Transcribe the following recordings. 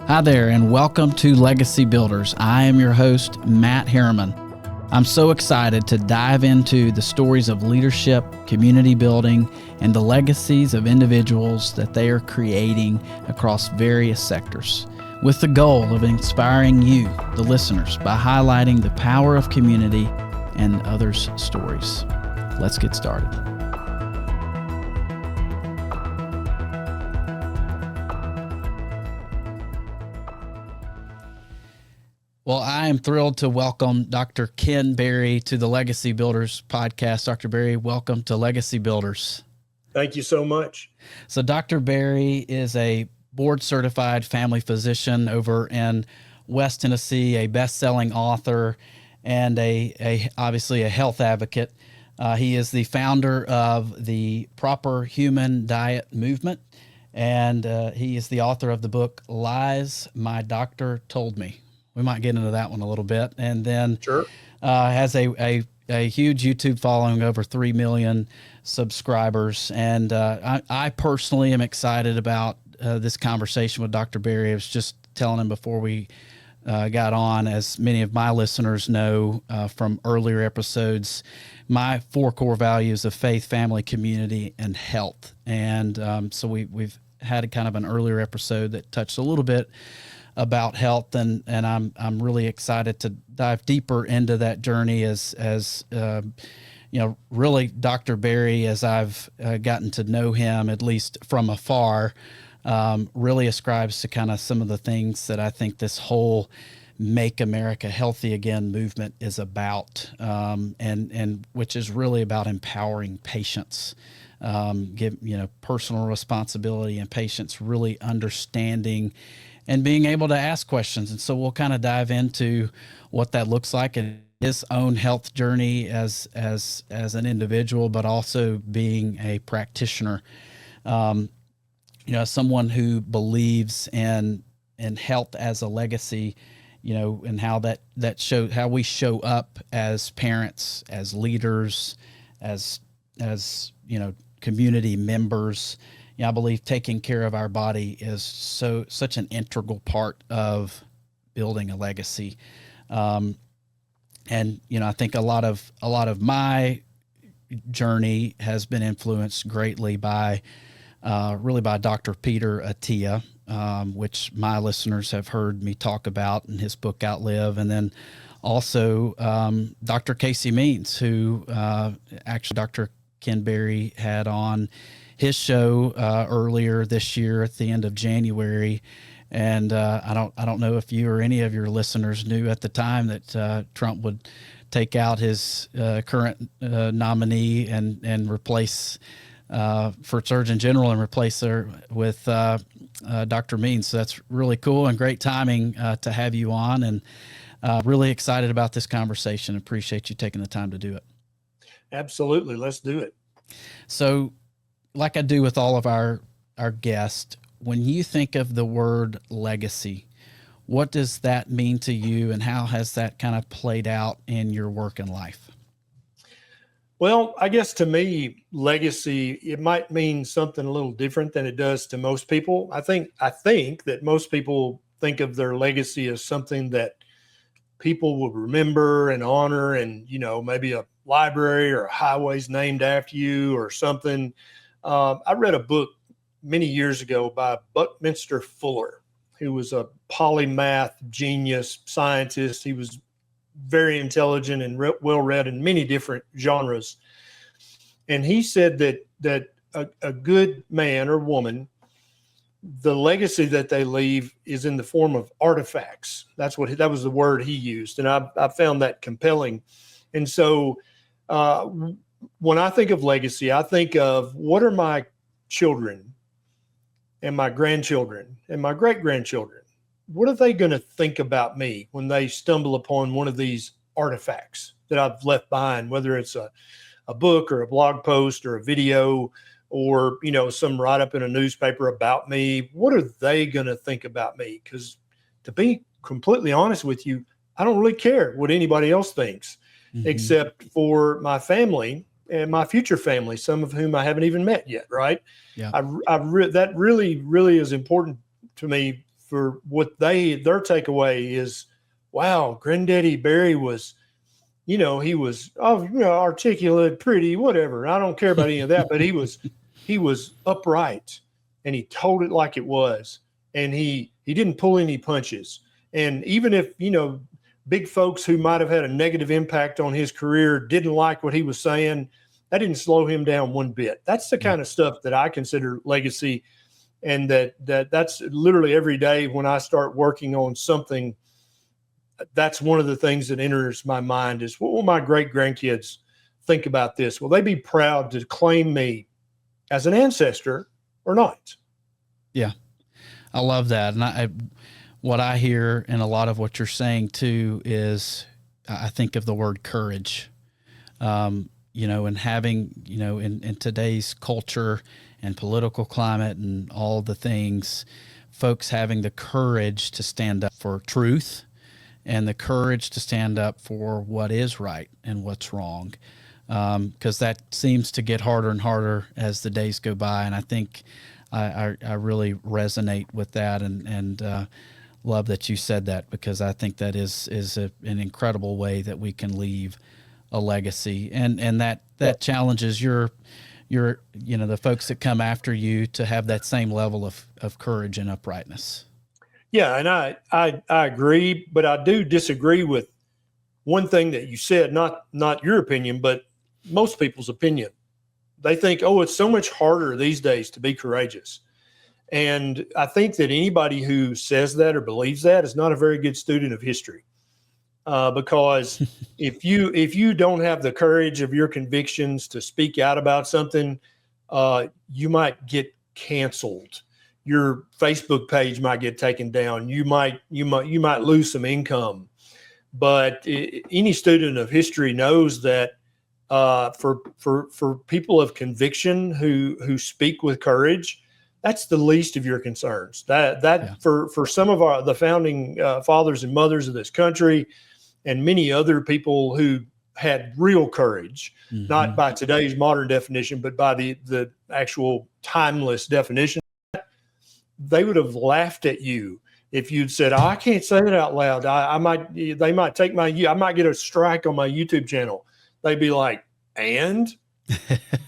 Hi there, and welcome to Legacy Builders. I am your host, Matt Herriman. I'm so excited to dive into the stories of leadership, community building, and the legacies of individuals that they are creating across various sectors, with the goal of inspiring you, the listeners, by highlighting the power of community and others' stories. Let's get started. Well, I am thrilled to welcome Dr. Ken Berry to the Legacy Builders podcast. Dr. Berry, welcome to Legacy Builders. Thank you so much. So Dr. Berry is a board-certified family physician over in West Tennessee, a best-selling author, and obviously a health advocate. He is the founder of the Proper Human Diet Movement, and he is the author of the book, Lies My Doctor Told Me. We might get into that one a little bit. And then Sure. Has a huge YouTube following, over 3 million subscribers. And I personally am excited about this conversation with Dr. Berry. I was just telling him before we got on, as many of my listeners know from earlier episodes, my 4 core values of faith, family, community, and health. And so we've had a kind of an earlier episode that touched a little bit about health, and I'm really excited to dive deeper into that journey as really Dr. Berry, as I've gotten to know him, at least from afar, really ascribes to kind of some of the things that I think this whole Make America Healthy Again movement is about, and which is really about empowering patients, personal responsibility and patients really understanding and being able to ask questions. And so we'll kind of dive into what that looks like in his own health journey as an individual, but also being a practitioner. Someone who believes in health as a legacy, and how how we show up as parents, as leaders, as community members. I believe taking care of our body is such an integral part of building a legacy. I think a lot of my journey has been influenced greatly by Dr. Peter Attia, which my listeners have heard me talk about in his book Outlive, and then also Dr. Casey Means, who actually Dr. Ken Berry had on his show earlier this year at the end of January. And I don't know if you or any of your listeners knew at the time that Trump would take out his current nominee and replace for Surgeon General and replace her with Dr. Means. So that's really cool and great timing to have you on, and really excited about this conversation. Appreciate you taking the time to do it. Absolutely. Let's do it. So, like I do with all of our guests, when you think of the word legacy, what does that mean to you, and how has that kind of played out in your work and life? Well, I guess to me, legacy, it might mean something a little different than it does to most people. I think that most people think of their legacy as something that people will remember and honor, and, maybe a library or a highway's named after you or something. I read a book many years ago by Buckminster Fuller, who was a polymath genius scientist. He was very intelligent and well-read in many different genres. And he said that a good man or woman, the legacy that they leave is in the form of artifacts. That was the word he used. And I found that compelling. And so when I think of legacy, I think of, what are my children and my grandchildren and my great-grandchildren? What are they going to think about me when they stumble upon one of these artifacts that I've left behind, whether it's a book or a blog post or a video or, some write-up in a newspaper about me? What are they going to think about me? Because to be completely honest with you, I don't really care what anybody else thinks, except for my family and my future family, some of whom I haven't even met yet. Right. Yeah. That really, really is important to me for what their takeaway is, wow, Granddaddy Barry was, he was, articulate, pretty, whatever. I don't care about any of that, but he was upright, and he told it like it was, and he didn't pull any punches. And even if, big folks who might have had a negative impact on his career didn't like what he was saying, that didn't slow him down one bit. That's the kind of stuff that I consider legacy. And that's literally every day when I start working on something, that's one of the things that enters my mind is, what will my great grandkids think about this? Will they be proud to claim me as an ancestor or not? Yeah, I love that. And what I hear in a lot of what you're saying too is, I think of the word courage, and having, in today's culture and political climate and all the things, folks having the courage to stand up for truth and the courage to stand up for what is right and what's wrong. Because that seems to get harder and harder as the days go by. And I think I really resonate with that, and love that you said that, because I think that is an incredible way that we can leave a legacy, and that challenges your the folks that come after you to have that same level of courage and uprightness. Yeah, and I agree, but I do disagree with one thing that you said, not your opinion, but most people's opinion. They think, oh, it's so much harder these days to be courageous. And I think that anybody who says that or believes that is not a very good student of history. Because if you don't have the courage of your convictions to speak out about something, you might get canceled. Your Facebook page might get taken down. You might lose some income. But any student of history knows that for people of conviction who speak with courage, that's the least of your concerns. For some of the founding fathers and mothers of this country, and many other people who had real courage, Mm-hmm. not by today's modern definition, but by the actual timeless definition, they would have laughed at you if you'd said, oh, I can't say that out loud. They might take I might get a strike on my YouTube channel. They'd be like, and?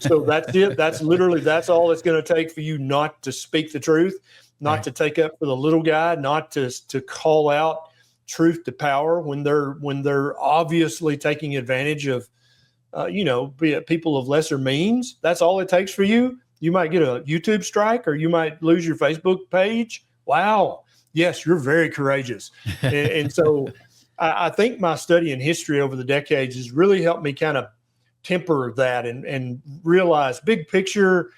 So that's it. That's all it's going to take for you not to speak the truth, not Right. to take up for the little guy, not to call out truth to power when they're obviously taking advantage of, people of lesser means. That's all it takes for you. You might get a YouTube strike, or you might lose your Facebook page. Wow. Yes, you're very courageous. and so I think my study in history over the decades has really helped me kind of temper that and realize big picture.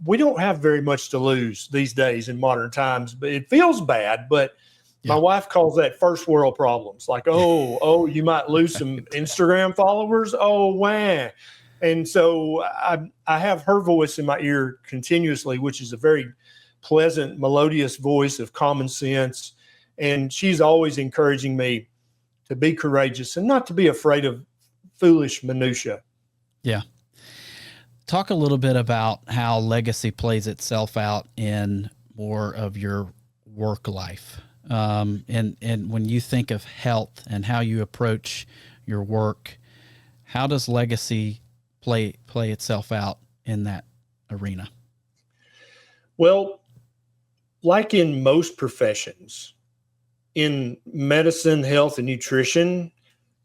We don't have very much to lose these days in modern times, but it feels bad. But my wife calls that first world problems. Like, oh, you might lose some Instagram followers. Oh, wow. And so I have her voice in my ear continuously, which is a very pleasant, melodious voice of common sense. And she's always encouraging me to be courageous and not to be afraid of foolish minutia. Yeah. Talk a little bit about how legacy plays itself out in more of your work life. And when you think of health and how you approach your work, how does legacy play itself out in that arena? Well, like in most professions, in medicine, health, and nutrition,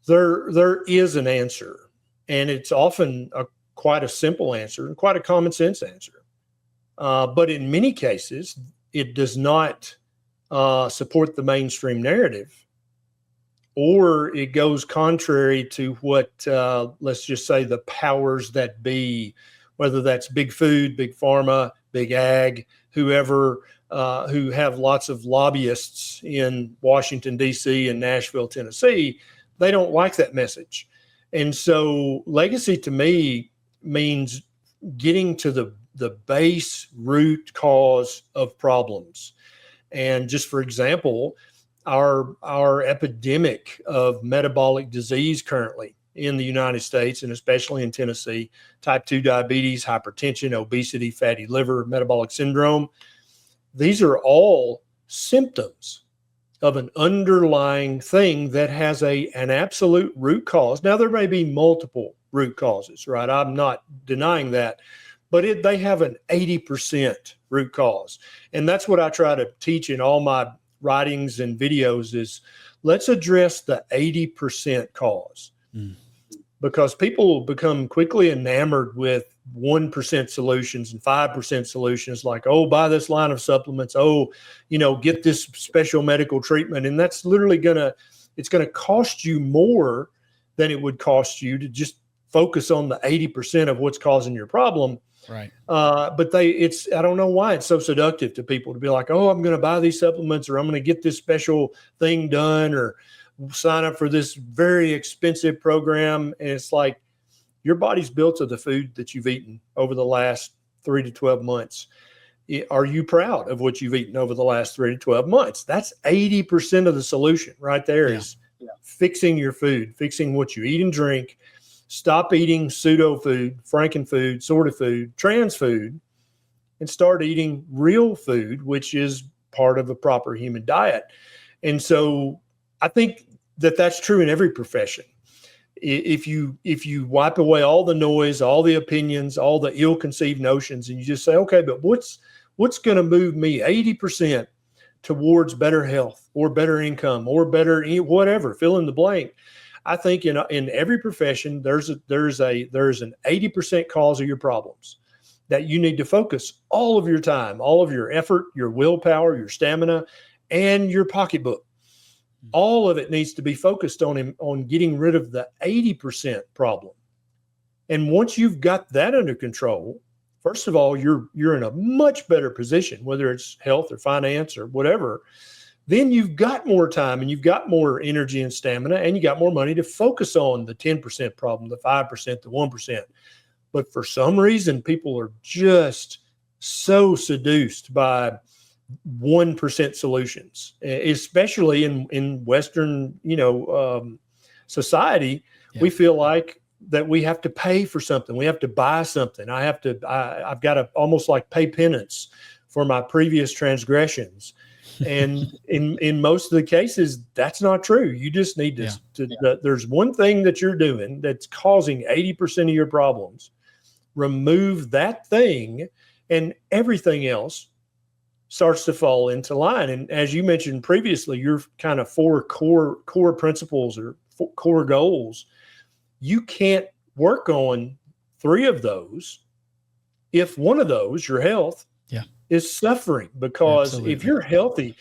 there is an answer, and it's often quite a simple answer and quite a common sense answer. But in many cases, it does not support the mainstream narrative, or it goes contrary to what, let's just say, the powers that be, whether that's big food, big pharma, big ag, whoever, who have lots of lobbyists in Washington, D.C. and Nashville, Tennessee. They don't like that message. And so legacy to me means getting to the base root cause of problems. And just for example, our epidemic of metabolic disease currently in the United States, and especially in Tennessee, type 2 diabetes, hypertension, obesity, fatty liver, metabolic syndrome, these are all symptoms of an underlying thing that has an absolute root cause. Now, there may be multiple root causes, right? I'm not denying that, but they have an 80% root cause. And that's what I try to teach in all my writings and videos is let's address the 80% cause. Because people become quickly enamored with 1% solutions and 5% solutions, like, oh, buy this line of supplements. Oh, get this special medical treatment. And that's literally it's going to cost you more than it would cost you to just focus on the 80% of what's causing your problem. Right. But I don't know why it's so seductive to people to be like, oh, I'm going to buy these supplements, or I'm going to get this special thing done, or sign up for this very expensive program. And it's like, your body's built of the food that you've eaten over the last 3 to 12 months. Are you proud of what you've eaten over the last 3 to 12 months? That's 80% of the solution right there. Is fixing your food, fixing what you eat and drink. Stop eating pseudo food, frankenfood, sort of food, trans food, and start eating real food, which is part of a proper human diet. And so I think that's true in every profession. If you wipe away all the noise, all the opinions, all the ill-conceived notions, and you just say, okay, but what's going to move me 80% towards better health or better income or better whatever, fill in the blank. I think in every profession there's an 80% cause of your problems that you need to focus all of your time, all of your effort, your willpower, your stamina, and your pocketbook. All of it needs to be focused on getting rid of the 80% problem. And once you've got that under control, first of all, you're in a much better position, whether it's health or finance or whatever. Then you've got more time and you've got more energy and stamina, and you got more money to focus on the 10% problem, the 5%, the 1%. But for some reason, people are just so seduced by 1% solutions, especially in Western, society. Yeah. We feel like that we have to pay for something. We have to buy something. I've got to almost like pay penance for my previous transgressions. And in most of the cases, that's not true. You just need there's one thing that you're doing that's causing 80% of your problems. Remove that thing and everything else starts to fall into line. And as you mentioned previously, your kind of 4 core principles or core goals, you can't work on 3 of those if one of those, your health, is suffering. Because if you're healthy,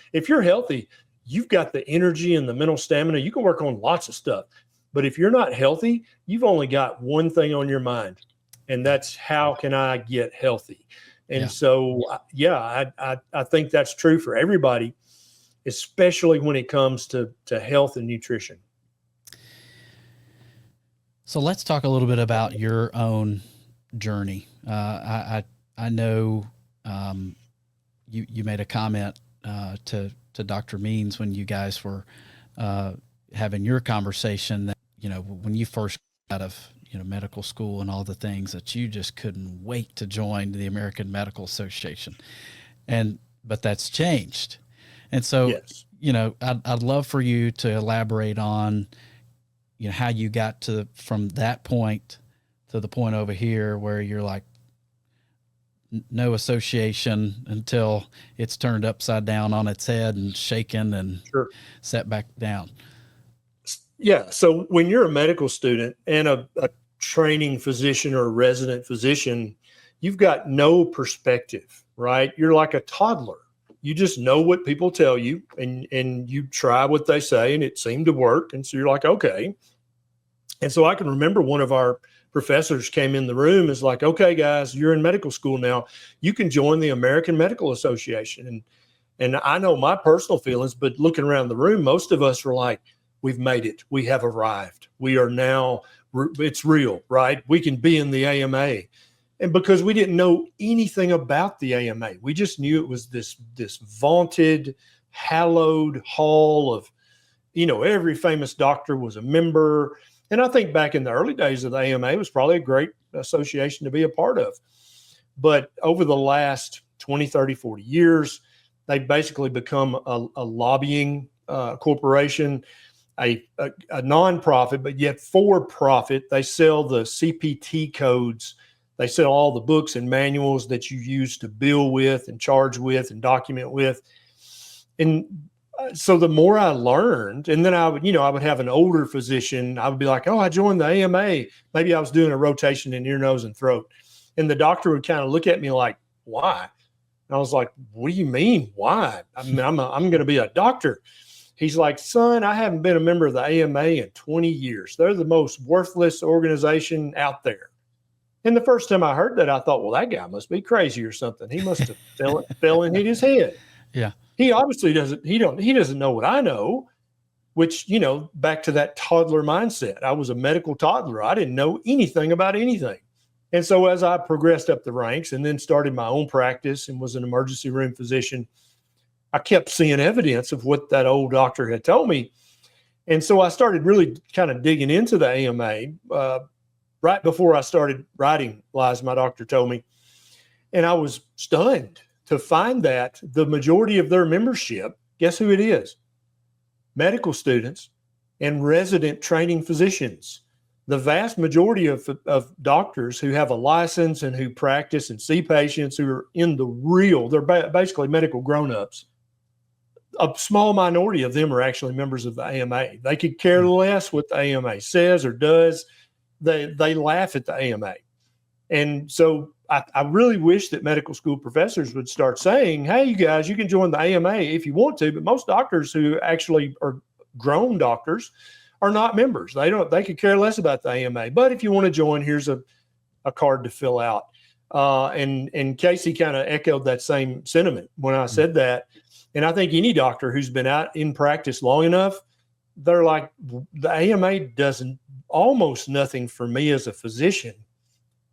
you've got the energy and the mental stamina. You can work on lots of stuff. But if you're not healthy, you've only got one thing on your mind, and that's how can I get healthy? And so, I think that's true for everybody, especially when it comes to health and nutrition. So let's talk a little bit about your own journey. I know you made a comment to Dr. Means when you guys were having your conversation that, when you first got out of medical school and all the things that you just couldn't wait to join the American Medical Association. But that's changed. And so, I'd love for you to elaborate on, how you got from that point to the point over here where you're like, no association until it's turned upside down on its head and shaken and set back down. Yeah. So when you're a medical student and a training physician or a resident physician, you've got no perspective, right? You're like a toddler. You just know what people tell you and you try what they say and it seemed to work. And so you're like, okay. And so I can remember one of our professors came in the room, is like, okay, guys, you're in medical school now. You can join the American Medical Association. And I know my personal feelings, but looking around the room, most of us were like, we've made it. We have arrived. We are now, it's real, right? We can be in the AMA. And because we didn't know anything about the AMA, we just knew it was this vaunted, hallowed hall of, every famous doctor was a member. And I think back in the early days of the AMA, it was probably a great association to be a part of. But over the last 20, 30, 40 years, They've basically become a lobbying corporation, a nonprofit, but yet for profit. They sell the CPT codes. They sell all the books and manuals that you use to bill with and charge with and document with. And so the more I learned, and then I would have an older physician. I would be like, oh, I joined the AMA. Maybe I was doing a rotation in ear, nose, and throat. And the doctor would kind of look at me like, why? And I was like, what do you mean? Why? I mean, I'm going to be a doctor. He's like, son, I haven't been a member of the AMA in 20 years. They're the most worthless organization out there. And the first time I heard that, I thought, well, that guy must be crazy or something. He must have fell and hit his head. Yeah. He obviously doesn't know what I know, which, back to that toddler mindset. I was a medical toddler. I didn't know anything about anything. And so as I progressed up the ranks and then started my own practice and was an emergency room physician, I kept seeing evidence of what that old doctor had told me. And so I started really kind of digging into the AMA right before I started writing Lies My Doctor Told Me. And I was stunned to find that the majority of their membership, guess who it is? Medical students and resident training physicians. The vast majority of doctors who have a license and who practice and see patients who are in the real, they're basically medical grown-ups. A small minority of them are actually members of the AMA. They could care less what the AMA says or does. They laugh at the AMA. And so I really wish that medical school professors would start saying, hey, you guys, you can join the AMA if you want to, but most doctors who actually are grown doctors are not members. They could care less about the AMA. But if you want to join, here's a card to fill out. And Casey kind of echoed that same sentiment when I said that. And I think any doctor who's been out in practice long enough, they're like, the AMA doesn't almost nothing for me as a physician,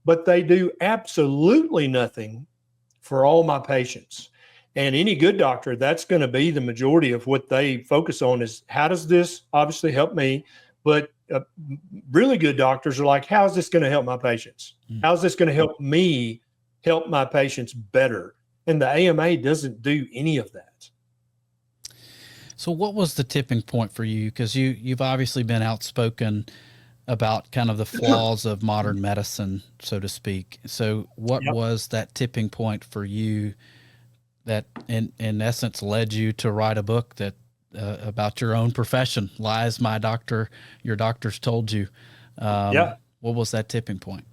but they do absolutely nothing for all my patients. And any good doctor, that's going to be the majority of what they focus on is how does this obviously help me? But really good doctors are like, how is this going to help my patients? How is this going to help me help my patients better? And the AMA doesn't do any of that. So what was the tipping point for you? Because you've obviously been outspoken about kind of the flaws of modern medicine, so to speak. So what was that tipping point for you that in essence led you to write a book that about your own profession, Lies Your Doctors Told You? What was that tipping point?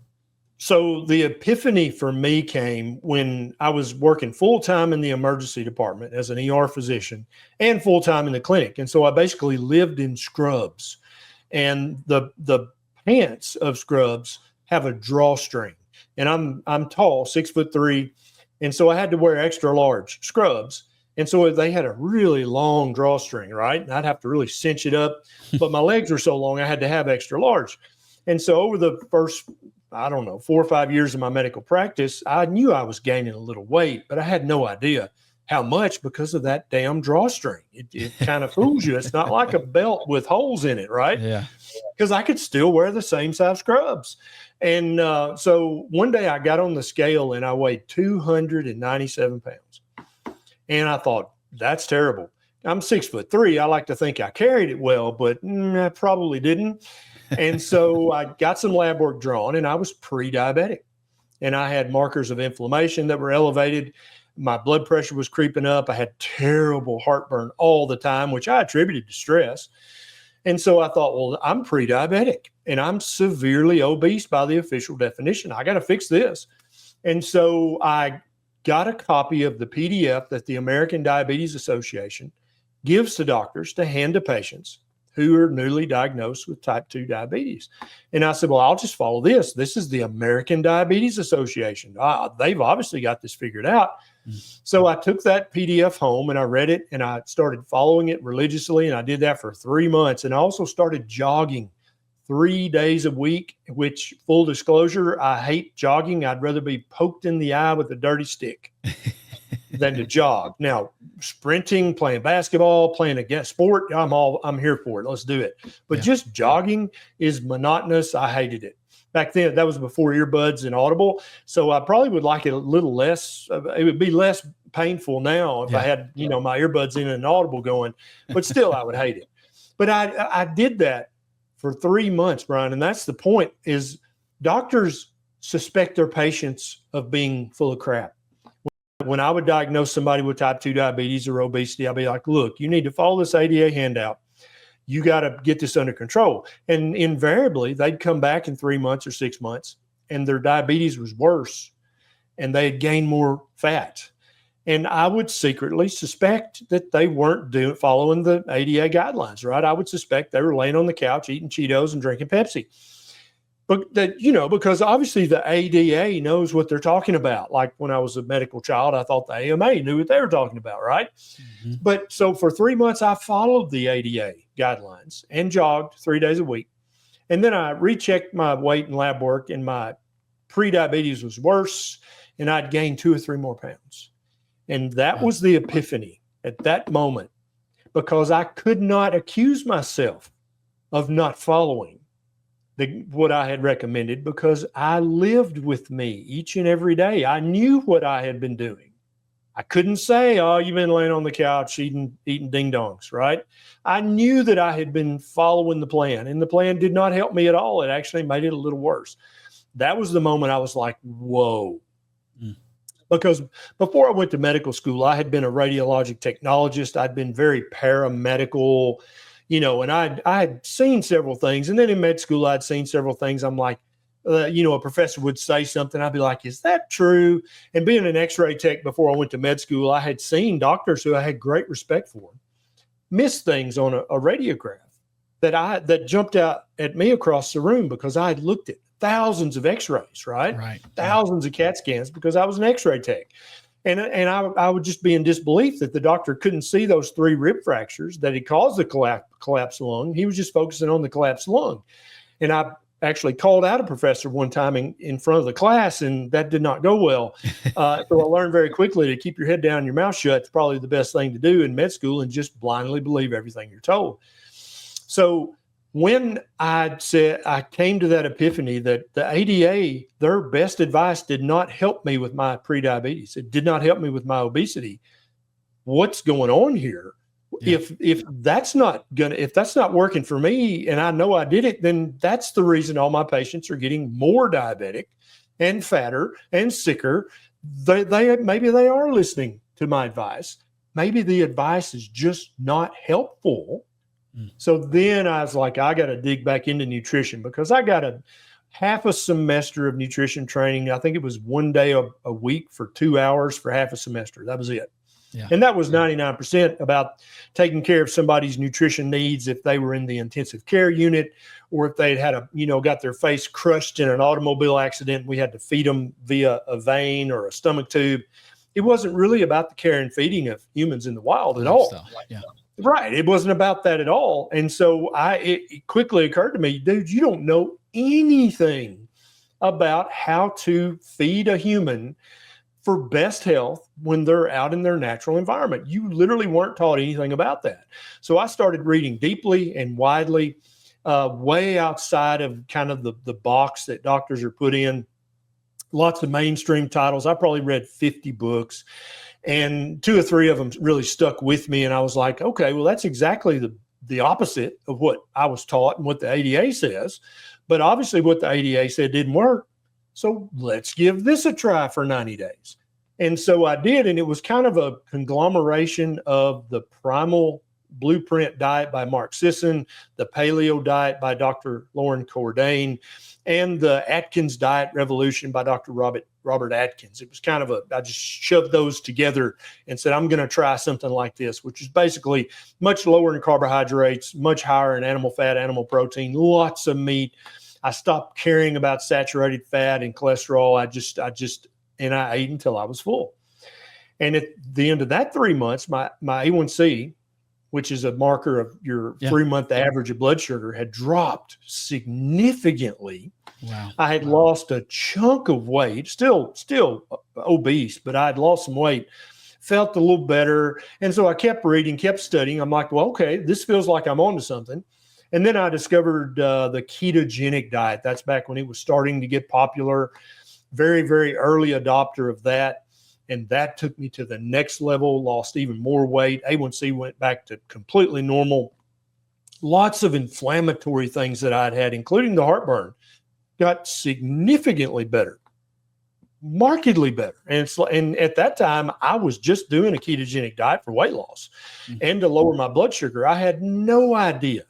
So the epiphany for me came when I was working full-time in the emergency department as an ER physician and full-time in the clinic. And so I basically lived in scrubs, and the pants of scrubs have a drawstring, and I'm tall, 6'3". And so I had to wear extra large scrubs. And so they had a really long drawstring, right? And I'd have to really cinch it up, but my legs were so long, I had to have extra large. And so over the first, 4 or 5 years of my medical practice, I knew I was gaining a little weight, but I had no idea how much because of that damn drawstring. It kind of fools you. It's not like a belt with holes in it, right? Yeah. Because I could still wear the same size scrubs. And so one day I got on the scale and I weighed 297 pounds. And I thought, that's terrible. I'm 6'3". I like to think I carried it well, but I probably didn't. And so I got some lab work drawn, and I was pre-diabetic. And I had markers of inflammation that were elevated. My blood pressure was creeping up. I had terrible heartburn all the time, which I attributed to stress. And so I thought, well, I'm pre-diabetic and I'm severely obese by the official definition. I got to fix this. And so I got a copy of the PDF that the American Diabetes Association gives to doctors to hand to patients who are newly diagnosed with type 2 diabetes. And I said, well, I'll just follow this. This is the American Diabetes Association. They've obviously got this figured out. So I took that PDF home and I read it and I started following it religiously. And I did that for 3 months. And I also started jogging 3 days a week, which, full disclosure, I hate jogging. I'd rather be poked in the eye with a dirty stick than to jog. Now, sprinting, playing basketball, playing a sport, I'm here for it. Let's do it. But just jogging is monotonous. I hated it. Back then, that was before earbuds and Audible. So I probably would like it a little less. It would be less painful now if I had, my earbuds in and Audible going, but still I would hate it. But I did that for 3 months, Brian. And that's the point, is doctors suspect their patients of being full of crap. When I would diagnose somebody with type 2 diabetes or obesity, I'd be like, look, you need to follow this ADA handout. You got to get this under control. And invariably, they'd come back in 3 months or 6 months, and their diabetes was worse, and they had gained more fat. And I would secretly suspect that they weren't following the ADA guidelines, right? I would suspect they were laying on the couch eating Cheetos and drinking Pepsi. But that, because obviously the ADA knows what they're talking about. Like when I was a medical child, I thought the AMA knew what they were talking about, right? Mm-hmm. But so for 3 months, I followed the ADA guidelines and jogged 3 days a week. And then I rechecked my weight and lab work, and my pre-diabetes was worse, and I'd gained 2 or 3 more pounds. And that was the epiphany at that moment, because I could not accuse myself of not following what I had recommended, because I lived with me each and every day. I knew what I had been doing. I couldn't say, oh, you've been laying on the couch eating ding dongs, right? I knew that I had been following the plan, and the plan did not help me at all. It actually made it a little worse. That was the moment I was like, whoa. Because before I went to medical school, I had been a radiologic technologist. I'd been very paramedical, and I had seen several things. And then in med school, I'd seen several things. I'm like, a professor would say something. I'd be like, is that true? And being an x-ray tech before I went to med school, I had seen doctors who I had great respect for miss things on a radiograph that jumped out at me across the room, because I had looked at thousands of x-rays, right? Thousands of CAT scans, because I was an x-ray tech. And I would just be in disbelief that the doctor couldn't see those 3 rib fractures that had caused the collapsed lung. He was just focusing on the collapsed lung. And I actually called out a professor one time in front of the class, and that did not go well. So I learned very quickly to keep your head down and your mouth shut. It's probably the best thing to do in med school, and just blindly believe everything you're told. So when I came to that epiphany that the ADA, their best advice did not help me with my prediabetes. It did not help me with my obesity. What's going on here? Yeah. If that's not working for me, and I know I did it, then that's the reason all my patients are getting more diabetic and fatter and sicker. Maybe they are listening to my advice. Maybe the advice is just not helpful. So then I was like, I got to dig back into nutrition, because I got half a semester of nutrition training. I think it was 1 day a week for 2 hours for half a semester. That was it. Yeah. And that was 99% about taking care of somebody's nutrition needs if they were in the intensive care unit, or if they'd had got their face crushed in an automobile accident. We had to feed them via a vein or a stomach tube. It wasn't really about the care and feeding of humans in the wild at all. Yeah. Right. It wasn't about that at all. And so it quickly occurred to me, dude, you don't know anything about how to feed a human for best health when they're out in their natural environment. You literally weren't taught anything about that. So I started reading deeply and widely, way outside of kind of the box that doctors are put in. Lots of mainstream titles. I probably read 50 books. And 2 or 3 of them really stuck with me. And I was like, okay, well, that's exactly the opposite of what I was taught and what the ADA says. But obviously what the ADA said didn't work. So let's give this a try for 90 days. And so I did. And it was kind of a conglomeration of the Primal Blueprint diet by Mark Sisson, the Paleo diet by Dr. Lauren Cordain, and the Atkins diet revolution by Dr. Robert Atkins. It was kind of I just shoved those together and said, I'm going to try something like this, which is basically much lower in carbohydrates, much higher in animal fat, animal protein, lots of meat. I stopped caring about saturated fat and cholesterol. I ate until I was full. And at the end of that 3 months, my A1C, which is a marker of your 3-month average of blood sugar, had dropped significantly. Wow. I had lost a chunk of weight, still obese, but I had lost some weight, felt a little better. And so I kept reading, kept studying. I'm like, well, okay, this feels like I'm onto something. And then I discovered the ketogenic diet. That's back when it was starting to get popular. Very, very early adopter of that. And that took me to the next level, lost even more weight. A1C went back to completely normal. Lots of inflammatory things that I'd had, including the heartburn, got significantly better, markedly better. And at that time, I was just doing a ketogenic diet for weight loss and to lower my blood sugar. I had no idea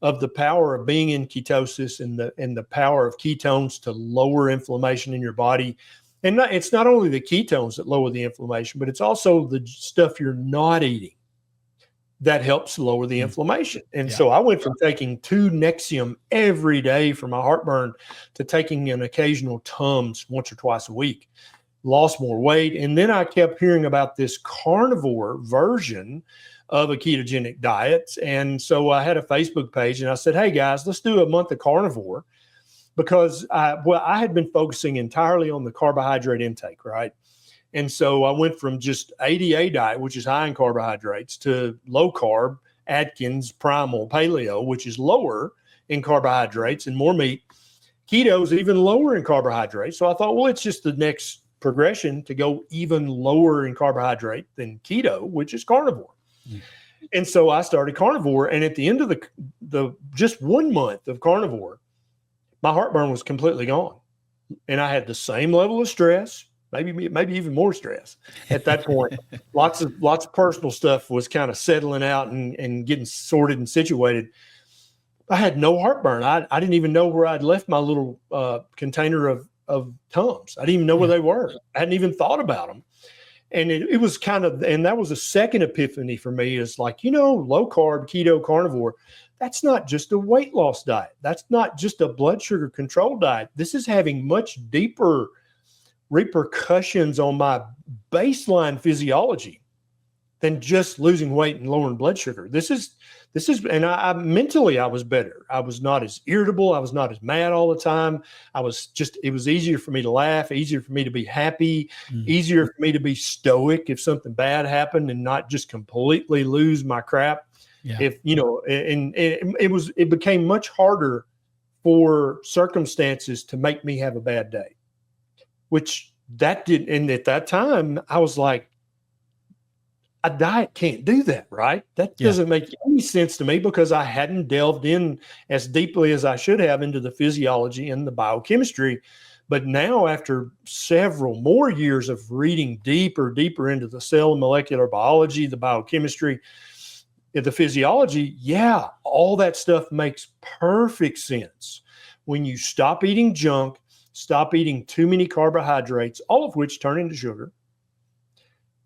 of the power of being in ketosis and the power of ketones to lower inflammation in your body. And it's not only the ketones that lower the inflammation, but it's also the stuff you're not eating that helps lower the inflammation. And so I went from taking 2 Nexium every day for my heartburn to taking an occasional Tums once or twice a week, lost more weight. And then I kept hearing about this carnivore version of a ketogenic diet. And so I had a Facebook page and I said, hey guys, let's do a month of carnivore, because I had been focusing entirely on the carbohydrate intake, right? And so I went from just ADA diet, which is high in carbohydrates, to low carb, Atkins, primal, paleo, which is lower in carbohydrates and more meat. Keto is even lower in carbohydrates. So I thought, well, it's just the next progression to go even lower in carbohydrate than keto, which is carnivore. And so I started carnivore. And at the end of the just 1 month of carnivore, my heartburn was completely gone. And I had the same level of stress, maybe even more stress at that point. Lots of personal stuff was kind of settling out and getting sorted and situated. I had no heartburn. I didn't even know where I'd left my little container of Tums. I didn't even know where they were. I hadn't even thought about them. And it was and that was a second epiphany for me, is like, low carb, keto, carnivore, that's not just a weight loss diet. That's not just a blood sugar control diet. This is having much deeper repercussions on my baseline physiology than just losing weight and lowering blood sugar. This is, and I mentally, I was better. I was not as irritable. I was not as mad all the time. It was easier for me to laugh, easier for me to be happy, easier for me to be stoic if something bad happened and not just completely lose my crap. Yeah. It became much harder for circumstances to make me have a bad day, which that did. And at that time I was like, a diet can't do that, right? That doesn't make any sense to me, because I hadn't delved in as deeply as I should have into the physiology and the biochemistry. But now, after several more years of reading deeper into the cell and molecular biology, the biochemistry, the physiology, all that stuff makes perfect sense when you stop eating junk, stop eating too many carbohydrates, all of which turn into sugar,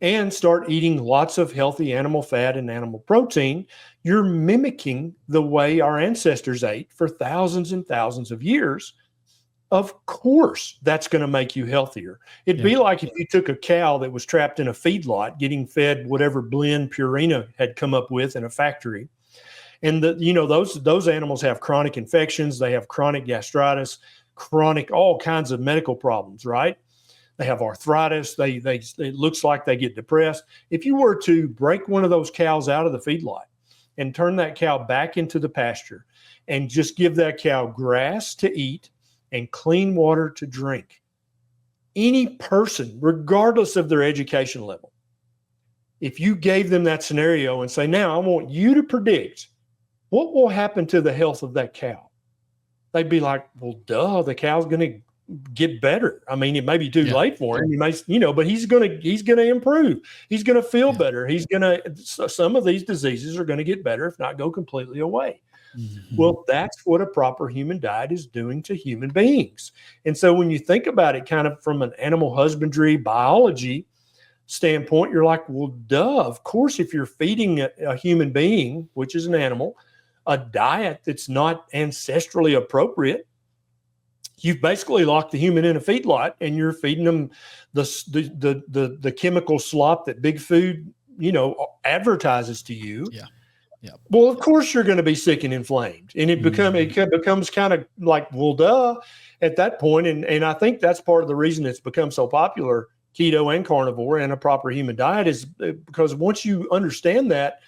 and start eating lots of healthy animal fat and animal protein. You're mimicking the way our ancestors ate for thousands and thousands of years. Of course, that's going to make you healthier. It'd be like if you took a cow that was trapped in a feedlot getting fed whatever blend Purina had come up with in a factory. And those animals have chronic infections. They have chronic gastritis, chronic, all kinds of medical problems, right? They have arthritis. It looks like they get depressed. If you were to break one of those cows out of the feedlot and turn that cow back into the pasture and just give that cow grass to eat and clean water to drink, any person, regardless of their education level, if you gave them that scenario and say, now I want you to predict what will happen to the health of that cow, they'd be like, well, duh, the cow's going to get better. I mean, it may be too late for him. He may, but he's going to improve. He's going to feel better. Some of these diseases are going to get better, if not go completely away. Mm-hmm. Well, that's what a proper human diet is doing to human beings. And so when you think about it kind of from an animal husbandry biology standpoint, you're like, well, duh, of course, if you're feeding a human being, which is an animal, a diet that's not ancestrally appropriate, you've basically locked the human in a feedlot and you're feeding them the chemical slop that big food, advertises to you. Yeah. Yeah. Well, of course you're going to be sick and inflamed, and it becomes kind of like, well, duh, at that point. And I think that's part of the reason it's become so popular, keto and carnivore and a proper human diet, is because once you understand that,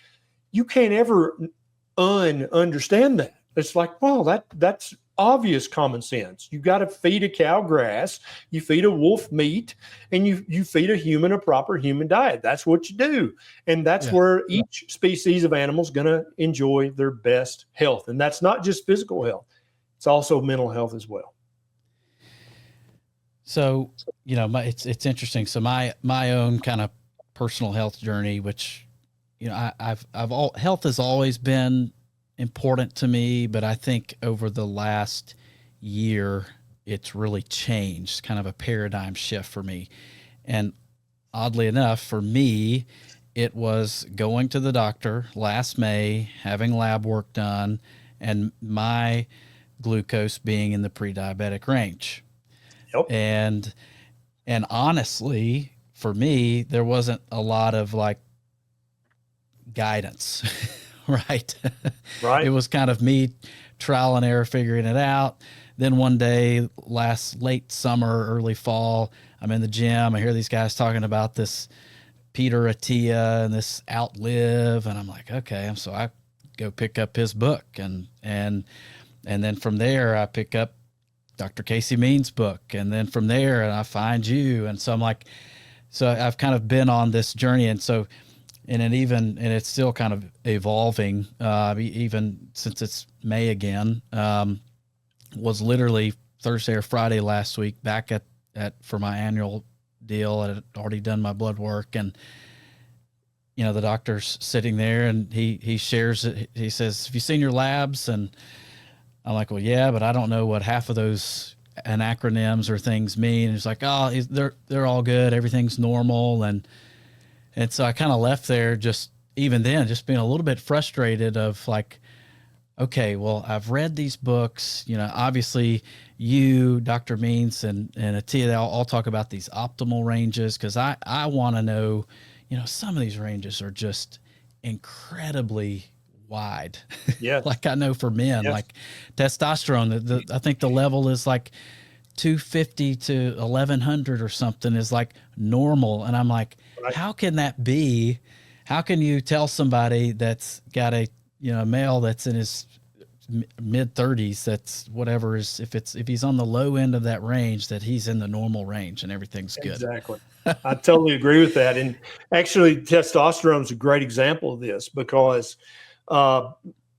you can't ever understand that. It's like, well, that's obvious common sense. You got to feed a cow grass, you feed a wolf meat, and you feed a human a proper human diet. That's what you do. And that's Yeah. where each species of animal is going to enjoy their best health. And that's not just physical health. It's also mental health as well. So, it's interesting. So my own kind of personal health journey, which, health has always been important to me, but I think over the last year, it's really changed, kind of a paradigm shift for me. And oddly enough, for me, it was going to the doctor last May, having lab work done, and my glucose being in the pre-diabetic range. Yep. And honestly, for me, there wasn't a lot of like guidance, right? Right. It was kind of me trial and error figuring it out. Then one day, late summer, early fall, I'm in the gym. I hear these guys talking about this Peter Attia and this Outlive, and I'm like, okay. So I go pick up his book, and then from there I pick up Dr. Casey Means' book, and then from there I find you, and so I'm like, so I've kind of been on this journey, and it's still kind of evolving, even since it's May again. Was literally Thursday or Friday last week back at for my annual deal. I had already done my blood work, and the doctor's sitting there, and he shares it. He says, "Have you seen your labs?" And I'm like, "Well, yeah, but I don't know what half of those acronyms or things mean." And he's like, "Oh, they're all good. Everything's normal." And so I kind of left there, just even then, just being a little bit frustrated of like, okay, well, I've read these books, obviously you, Dr. Means, and Atia, they all talk about these optimal ranges, because I want to know, some of these ranges are just incredibly wide. Yeah. Like I know for men, Yes. like testosterone, I think the level is like 250 to 1100 or something is like normal. And I'm like, Right. how can that be? How can you tell somebody that's got a male that's in his mid 30s, that's whatever is, if he's on the low end of that range, that he's in the normal range and everything's good? Exactly. I totally agree with that. And actually, testosterone is a great example of this, because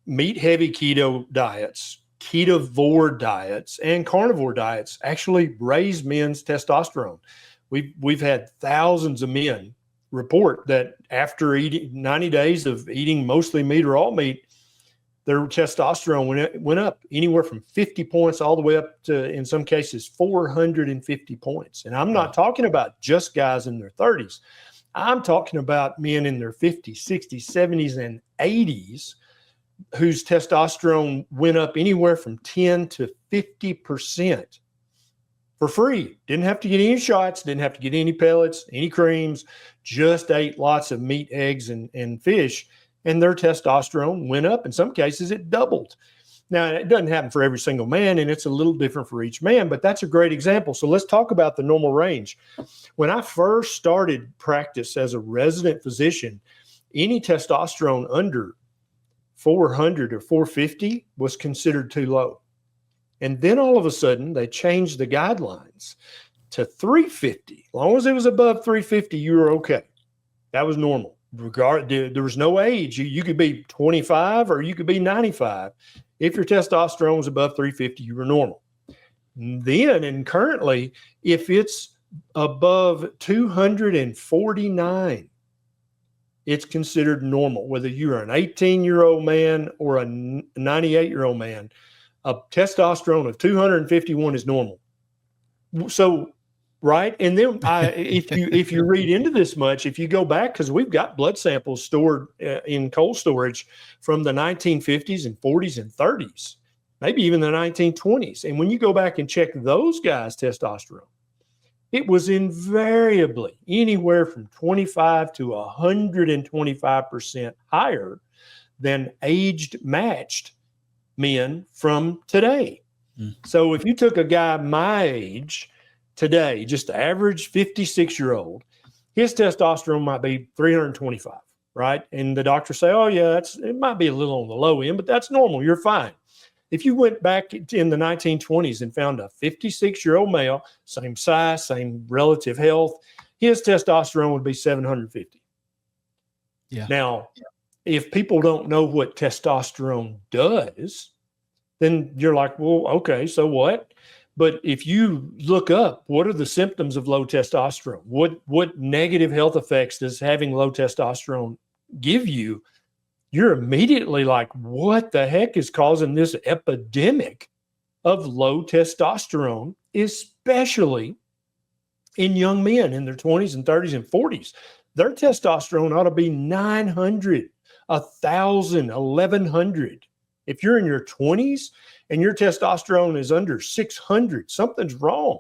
meat heavy keto diets, ketovore diets, and carnivore diets actually raise men's testosterone. We've had thousands of men report that after eating 90 days of eating mostly meat or all meat, their testosterone went up anywhere from 50 points all the way up to, in some cases, 450 points. And I'm not talking about just guys in their 30s. I'm talking about men in their 50s, 60s, 70s, and 80s whose testosterone went up anywhere from 10 to 50% for free. Didn't have to get any shots, didn't have to get any pellets, any creams, just ate lots of meat, eggs, and fish. And their testosterone went up. In some cases, it doubled. Now, it doesn't happen for every single man, and it's a little different for each man, but that's a great example. So let's talk about the normal range. When I first started practice as a resident physician, any testosterone under 400 or 450 was considered too low. And then all of a sudden, they changed the guidelines to 350. As long as it was above 350, you were okay. That was normal. There was no age. You could be 25 or you could be 95. If your testosterone was above 350, you were normal. Then, and currently, if it's above 249, it's considered normal. Whether you're an 18-year-old man or a 98-year-old man, a testosterone of 251 is normal. So, right. And then if you read into this much, if you go back, because we've got blood samples stored in cold storage from the 1950s and 40s and 30s, maybe even the 1920s. And when you go back and check those guys' testosterone, it was invariably anywhere from 25 to 125% higher than aged matched men from today. So if you took a guy my age today, just the average 56-year-old, his testosterone might be 325, right? And the doctors say, oh, yeah, it might be a little on the low end, but that's normal. You're fine. If you went back in the 1920s and found a 56-year-old male, same size, same relative health, his testosterone would be 750. Yeah. Now, if people don't know what testosterone does, then you're like, well, okay, so what? But if you look up what are the symptoms of low testosterone, what negative health effects does having low testosterone give you, you're immediately like, what the heck is causing this epidemic of low testosterone, especially in young men in their 20s and 30s and 40s? Their testosterone ought to be 900, 1,000, 1,100. If you're in your 20s and your testosterone is under 600, something's wrong.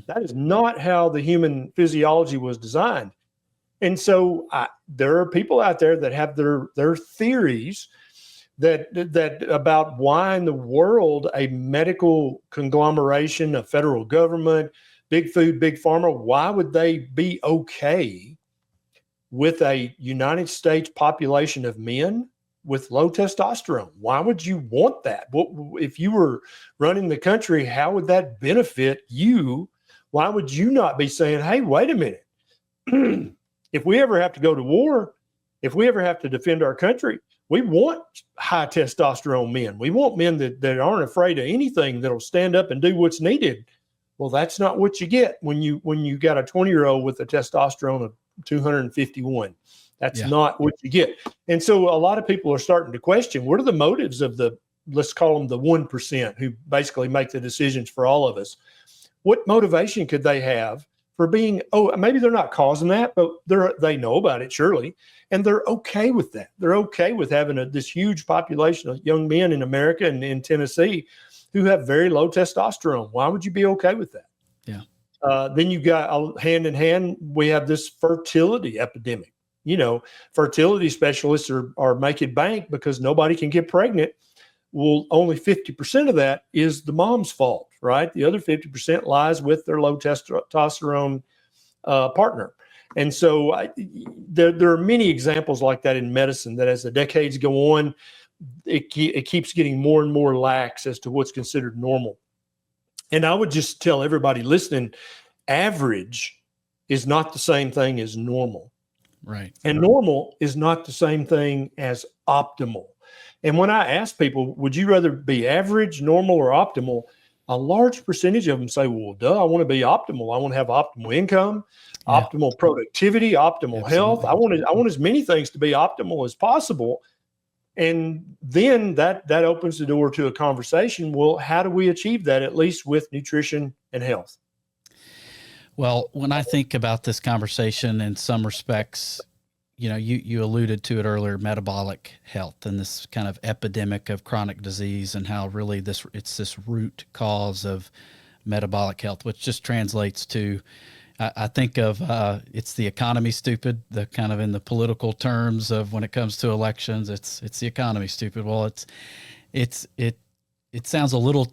That is not how the human physiology was designed. And so there are people out there that have their theories that about why in the world a medical conglomeration, a federal government, big food, big pharma, why would they be okay with a United States population of men with low testosterone? Why would you want that? If you were running the country, how would that benefit you? Why would you not be saying, hey, wait a minute. If we ever have to go to war, if we ever have to defend our country, we want high testosterone men. We want men that aren't afraid of anything, that'll stand up and do what's needed. Well, that's not what you get when you got a 20-year-old with a testosterone of 251. That's not what you get. And so a lot of people are starting to question, what are the motives of let's call them the 1% who basically make the decisions for all of us? What motivation could they have for being, maybe they're not causing that, but they know about it, surely. And they're okay with that. They're okay with having this huge population of young men in America and in Tennessee who have very low testosterone. Why would you be okay with that? Yeah. Then you got hand in hand, we have this fertility epidemic. Fertility specialists are making bank because nobody can get pregnant. Well, only 50% of that is the mom's fault, right? The other 50% lies with their low testosterone partner. And so there are many examples like that in medicine that as the decades go on, it keeps getting more and more lax as to what's considered normal. And I would just tell everybody listening, average is not the same thing as normal. Right. And normal is not the same thing as optimal. And when I ask people, would you rather be average, normal, or optimal? A large percentage of them say, well, duh, I want to be optimal. I want to have optimal income, optimal productivity, optimal health. I want as many things to be optimal as possible. And then that opens the door to a conversation. Well, how do we achieve that, at least with nutrition and health? Well, when I think about this conversation in some respects, you alluded to it earlier, metabolic health and this kind of epidemic of chronic disease and how really it's this root cause of metabolic health, which just translates to, I think of, it's the economy stupid, the kind of in the political terms of when it comes to elections, it's the economy stupid. Well, it sounds a little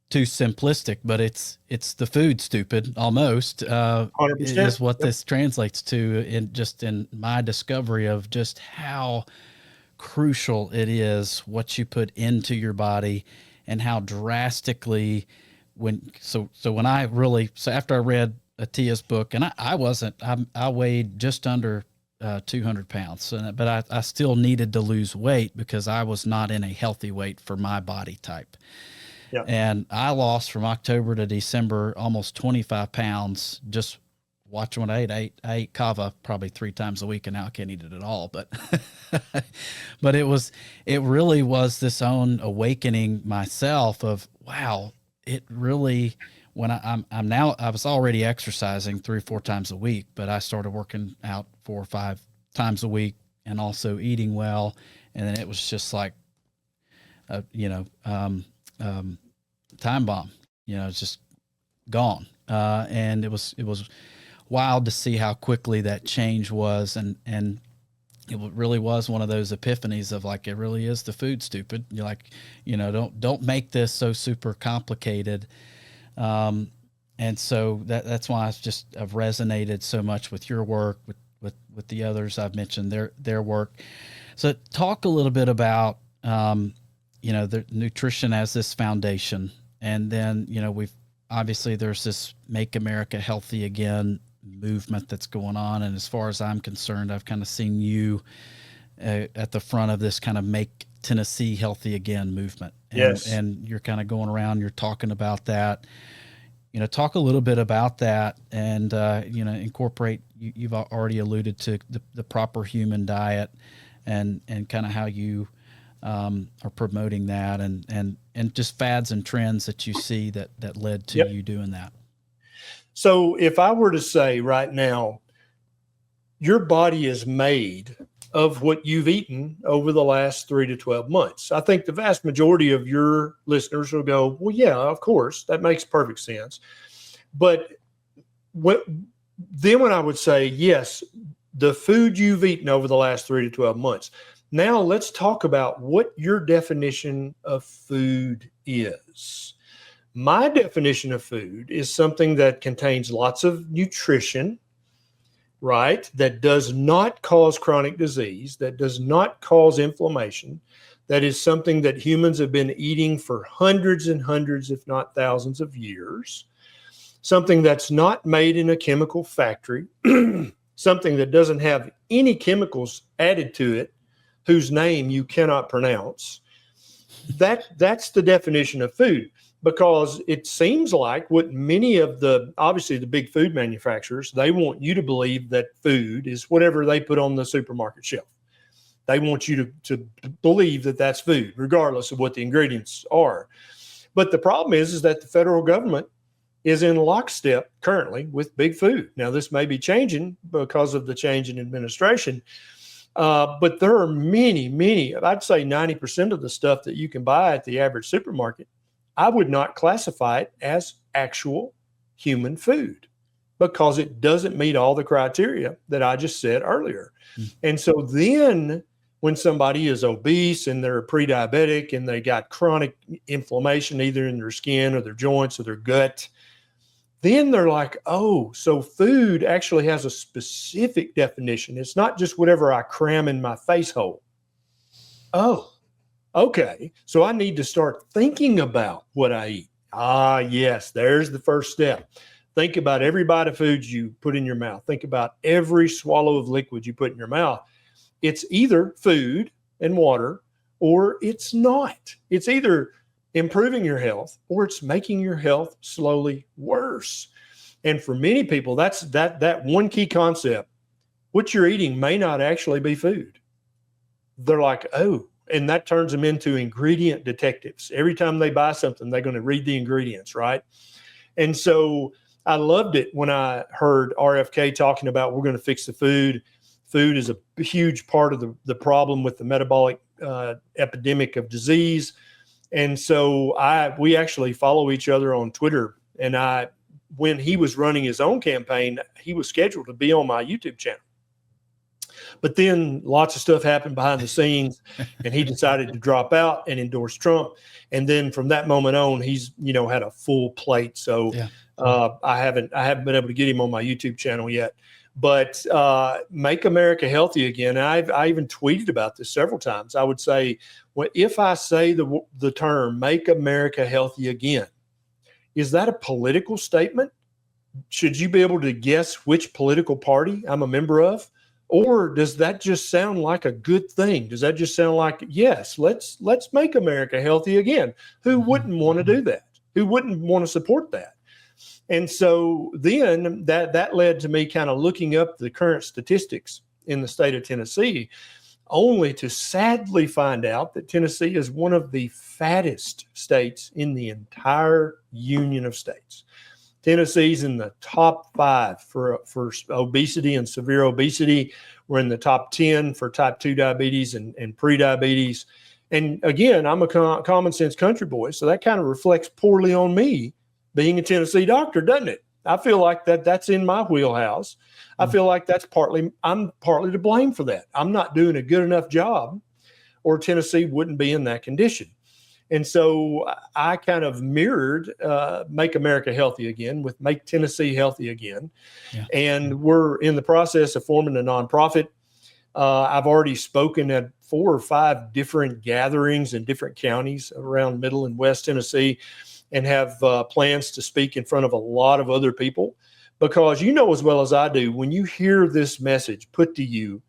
too simplistic, but it's the food stupid almost, 100%. is what this translates to in my discovery of just how crucial it is what you put into your body and how drastically after I read Atiya's book, and I weighed just under 200 pounds, but I still needed to lose weight because I was not in a healthy weight for my body type. Yeah. And I lost from October to December almost 25 pounds just watching what I ate. I ate kava probably 3 times a week, and now I can't eat it at all. But but it really was this own awakening myself of, wow, it really, when I was already exercising 3 or 4 times a week, but I started working out 4 or 5 times a week and also eating well. And then it was just like, time bomb, it's just gone. And it was wild to see how quickly that change was. And it really was one of those epiphanies of like, it really is the food stupid. You're like, don't make this so super complicated. And so that's why I've resonated so much with your work, with the others I've mentioned their work. So talk a little bit about, the nutrition as this foundation. And then, there's this Make America Healthy Again movement that's going on. And as far as I'm concerned, I've kind of seen you at the front of this kind of Make Tennessee Healthy Again movement. And you're kind of going around, you're talking about that. Talk a little bit about that and, incorporate, you've already alluded to the proper human diet and kind of how you are promoting that and just fads and trends that you see that led to you doing that. So if I were to say right now, your body is made of what you've eaten over the last 3 to 12 months. I think the vast majority of your listeners will go, well, yeah, of course, that makes perfect sense. But then when I would say, yes, the food you've eaten over the last 3 to 12 months. Now let's talk about what your definition of food is. My definition of food is something that contains lots of nutrition, right? That does not cause chronic disease, that does not cause inflammation. That is something that humans have been eating for hundreds and hundreds, if not thousands of years. Something that's not made in a chemical factory, something that doesn't have any chemicals added to it, whose name you cannot pronounce. That's the definition of food, because it seems like what many of obviously the big food manufacturers, they want you to believe that food is whatever they put on the supermarket shelf. They want you to believe that that's food, regardless of what the ingredients are. But the problem is that the federal government is in lockstep currently with big food. Now, this may be changing because of the change in administration, but there are many, I'd say 90% of the stuff that you can buy at the average supermarket, I would not classify it as actual human food because it doesn't meet all the criteria that I just said earlier. And so then when somebody is obese and they're pre-diabetic and they got chronic inflammation either in their skin or their joints or their gut, then they're like, oh, so food actually has a specific definition. It's not just whatever I cram in my face hole. Oh, okay. So I need to start thinking about what I eat. Ah, yes, there's the first step. Think about every bite of food you put in your mouth. Think about every swallow of liquid you put in your mouth. It's either food and water or it's not. It's either improving your health or it's making your health slowly worse. And for many people, that's that one key concept. What you're eating may not actually be food. They're like, oh, and that turns them into ingredient detectives. Every time they buy something, they're going to read the ingredients, right? And so I loved it when I heard RFK talking about we're going to fix the food. Food is a huge part of the problem with the metabolic epidemic of disease. And so we actually follow each other on Twitter. And when he was running his own campaign, he was scheduled to be on my YouTube channel. But then lots of stuff happened behind the scenes and he decided to drop out and endorse Trump. And then from that moment on, he's, had a full plate. So I haven't been able to get him on my YouTube channel yet. But Make America Healthy Again. I even tweeted about this several times. I would say, well, if I say the term Make America Healthy Again, is that a political statement? Should you be able to guess which political party I'm a member of? Or does that just sound like a good thing? Does that just sound like, yes, let's make America healthy again? Who wouldn't want to do that? Who wouldn't want to support that? And so then that led to me kind of looking up the current statistics in the state of Tennessee, only to sadly find out that Tennessee is one of the fattest states in the entire union of states. Tennessee's in the top 5 for obesity and severe obesity. We're in the top 10 for type 2 diabetes and prediabetes. And again, I'm a common sense country boy, so that kind of reflects poorly on me being a Tennessee doctor, doesn't it? I feel like that's in my wheelhouse. I feel like I'm partly to blame for that. I'm not doing a good enough job, or Tennessee wouldn't be in that condition. And so I kind of mirrored Make America Healthy Again with Make Tennessee Healthy Again. And we're in the process of forming a nonprofit. I've already spoken at 4 or 5 different gatherings in different counties around Middle and West Tennessee, and have plans to speak in front of a lot of other people, because you know as well as I do, when you hear this message put to you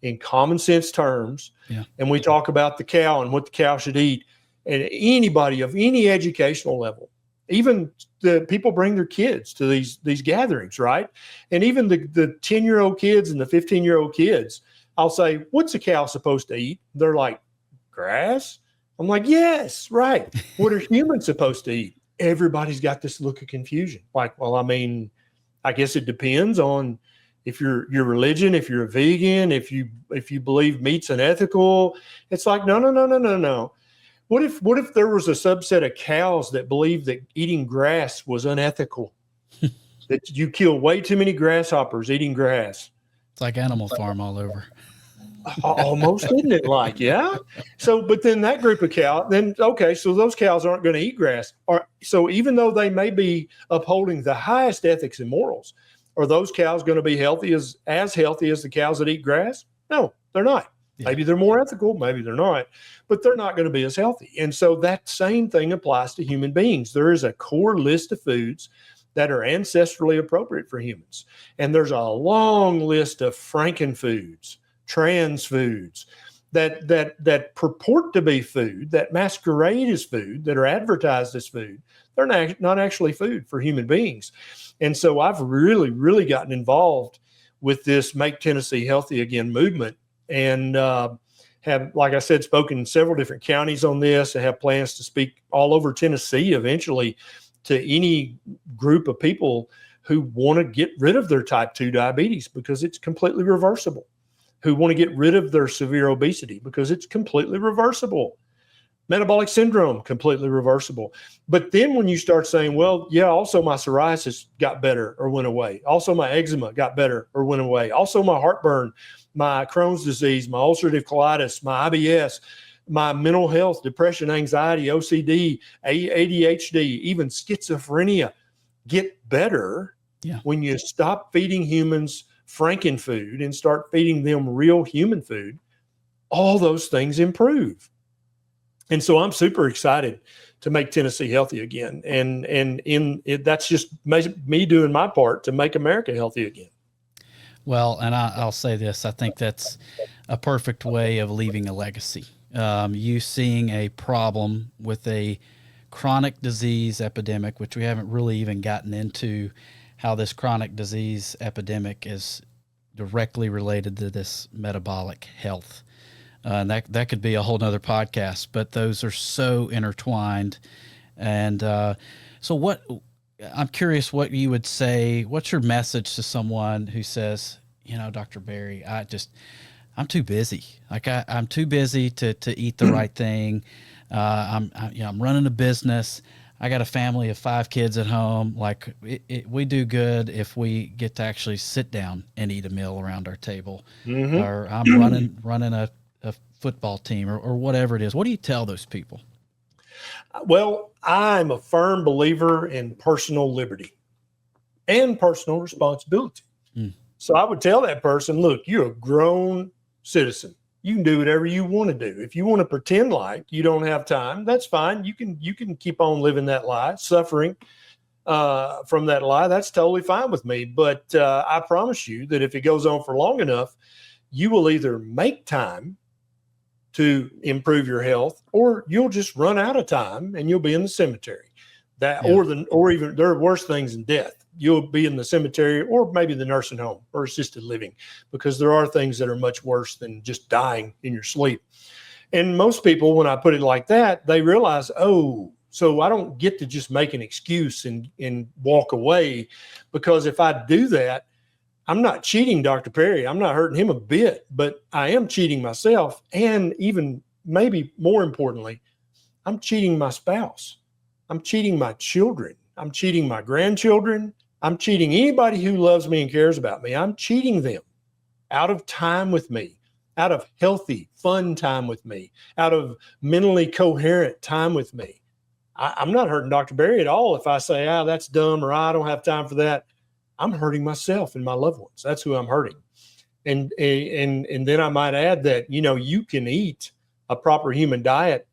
in common sense terms, and we talk about the cow and what the cow should eat, and anybody of any educational level, even the people bring their kids to these gatherings, right? And even the 10-year-old kids and the 15-year-old kids, I'll say, what's a cow supposed to eat? They're like, grass. I'm like, yes, right. What are humans supposed to eat? Everybody's got this look of confusion. Like, well, I mean, I guess it depends on if your religion, if you're a vegan, if you believe meat's unethical. It's like, no. What if there was a subset of cows that believed that eating grass was unethical? That you kill way too many grasshoppers eating grass. It's like Animal Farm all over. Almost, isn't it? Like, yeah. So, but then that group of cow, then okay, so those cows aren't going to eat grass. So even though they may be upholding the highest ethics and morals, are those cows going to be healthy as healthy as the cows that eat grass? No, they're not. Yeah. Maybe they're more ethical, maybe they're not, but they're not going to be as healthy. And so that same thing applies to human beings. There is a core list of foods that are ancestrally appropriate for humans, and there's a long list of frankenfoods, trans foods that purport to be food, that masquerade as food, that are advertised as food. They're not actually food for human beings. And so I've really, really gotten involved with this Make Tennessee Healthy Again movement, and have, like I said, spoken in several different counties on this, and have plans to speak all over Tennessee eventually to any group of people who want to get rid of their type 2 diabetes because it's completely reversible, who want to get rid of their severe obesity because it's completely reversible. Metabolic syndrome, completely reversible. But then when you start saying, well, yeah, also my psoriasis got better or went away. Also my eczema got better or went away. Also my heartburn, my Crohn's disease, my ulcerative colitis, my IBS, my mental health, depression, anxiety, OCD, ADHD, even schizophrenia get better when you stop feeding humans frankenfood and start feeding them real human food. All those things improve. And so I'm super excited to make Tennessee healthy again. And that's just me doing my part to make America healthy again. Well, and I'll say this, I think that's a perfect way of leaving a legacy. You seeing a problem with a chronic disease epidemic, which we haven't really even gotten into how this chronic disease epidemic is directly related to this metabolic health. And that could be a whole nother podcast, but those are so intertwined. And so I'm curious what you would say, what's your message to someone who says, Dr. Berry, I'm too busy. Like I'm too busy to eat the right thing. I'm running a business. I got a family of 5 kids at home. Like we do good if we get to actually sit down and eat a meal around our table. Mm-hmm. Or I'm running a football team or whatever it is. What do you tell those people? Well, I'm a firm believer in personal liberty and personal responsibility. So I would tell that person, look, you're a grown citizen. You can do whatever you want to do. If you want to pretend like you don't have time, that's fine. You can keep on living that lie, suffering from that lie. That's totally fine with me. But I promise you that if it goes on for long enough, you will either make time to improve your health, or you'll just run out of time and you'll be in the cemetery. Or even there are worse things than death. You'll be in the cemetery or maybe the nursing home or assisted living, because there are things that are much worse than just dying in your sleep. And most people, when I put it like that, they realize, oh, so I don't get to just make an excuse and walk away, because if I do that, I'm not cheating Dr. Perry. I'm not hurting him a bit, but I am cheating myself. And even maybe more importantly, I'm cheating my spouse. I'm cheating my children. I'm cheating my grandchildren. I'm cheating anybody who loves me and cares about me. I'm cheating them out of time with me, out of healthy, fun time with me, out of mentally coherent time with me. I'm not hurting Dr. Berry at all if I say, that's dumb, or I don't have time for that. I'm hurting myself and my loved ones. That's who I'm hurting. And then I might add that, you can eat a proper human diet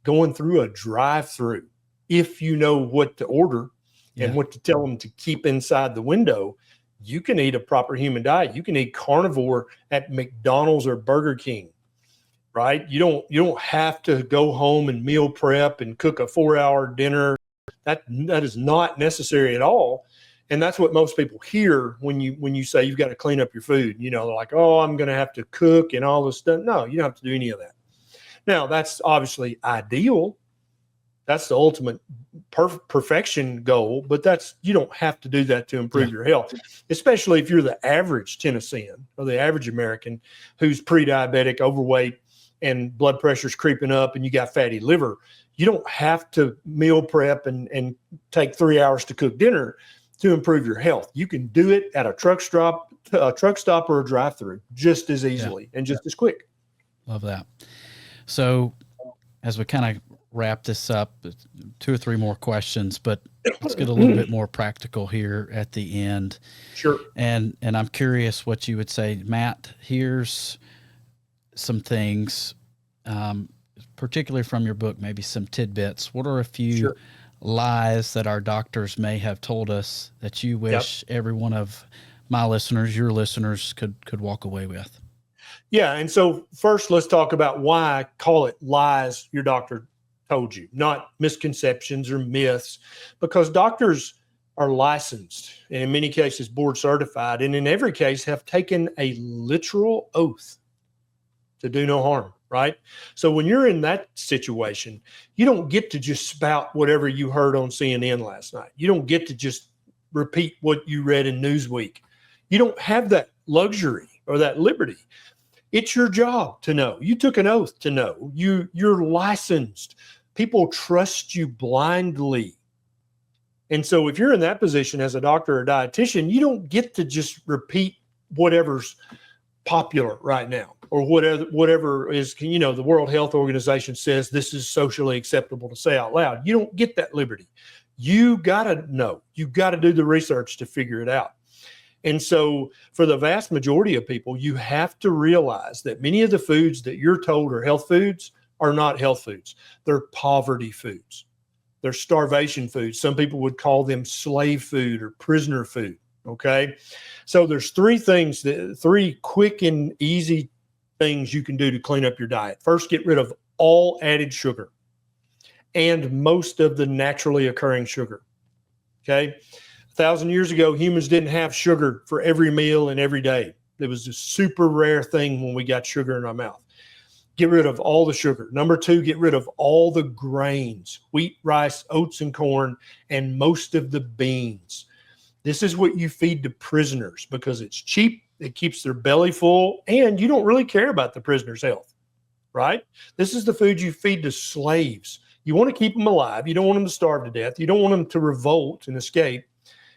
going through a drive-through if you know what to order and what to tell them to keep inside the window. You can eat a proper human diet. You can eat carnivore at McDonald's or Burger King, right? You don't have to go home and meal prep and cook a 4-hour dinner. That is not necessary at all. And that's what most people hear when you say you've got to clean up your food. They're like, oh, I'm going to have to cook and all this stuff. No, you don't have to do any of that. Now, that's obviously ideal. That's the ultimate perfection goal, but you don't have to do that to improve your health, especially if you're the average Tennessean or the average American who's pre-diabetic, overweight, and blood pressure's creeping up and you got fatty liver. You don't have to meal prep and take 3 hours to cook dinner to improve your health. You can do it at a truck stop or a drive-through just as easily and just as quick. Love that. So as we kind of wrap this up, 2 or 3 more questions, but let's get a little bit more practical here at the end. Sure. And I'm curious what you would say, Matt. Here's some things, particularly from your book, maybe some tidbits. What are a few lies that our doctors may have told us that you wish every one of my listeners, your listeners, could walk away with? Yeah. And so first, let's talk about why I call it lies your doctor told you, not misconceptions or myths, because doctors are licensed and in many cases board certified, and in every case have taken a literal oath to do no harm, right? So when you're in that situation, you don't get to just spout whatever you heard on CNN last night. You don't get to just repeat what you read in Newsweek. You don't have that luxury or that liberty. It's your job to know. You took an oath to know. You're licensed. People trust you blindly. And so if you're in that position as a doctor or a dietitian, you don't get to just repeat whatever's popular right now or whatever is, the World Health Organization says this is socially acceptable to say out loud. You don't get that liberty. You got to know. You got to do the research to figure it out. And so for the vast majority of people, you have to realize that many of the foods that you're told are health foods are not health foods. They're poverty foods. They're starvation foods. Some people would call them slave food or prisoner food. Okay. So there's 3 things, 3 quick and easy things you can do to clean up your diet. First, get rid of all added sugar and most of the naturally occurring sugar. Okay. 1,000 years ago, humans didn't have sugar for every meal and every day. It was a super rare thing when we got sugar in our mouth. Get rid of all the sugar. Number 2, get rid of all the grains, wheat, rice, oats, and corn, and most of the beans. This is what you feed to prisoners because it's cheap, it keeps their belly full, and you don't really care about the prisoner's health, right? This is the food you feed to slaves. You want to keep them alive. You don't want them to starve to death. You don't want them to revolt and escape.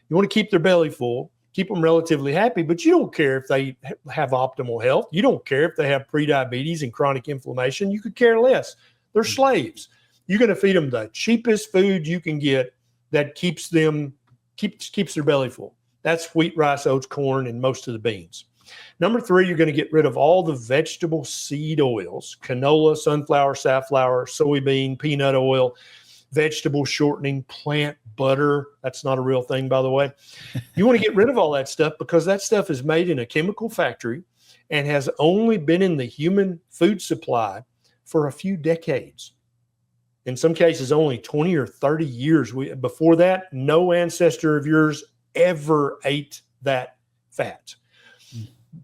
You want to keep their belly full, keep them relatively happy, but you don't care if they have optimal health. You don't care if they have prediabetes and chronic inflammation. You could care less. They're slaves. You're going to feed them the cheapest food you can get that keeps their belly full. That's wheat, rice, oats, corn, and most of the beans. Number 3, you're going to get rid of all the vegetable seed oils, canola, sunflower, safflower, soybean, peanut oil, vegetable shortening, plant butter. That's not a real thing, by the way. You want to get rid of all that stuff because that stuff is made in a chemical factory and has only been in the human food supply for a few decades. In some cases, only 20 or 30 years. Before that, no ancestor of yours ever ate that fat.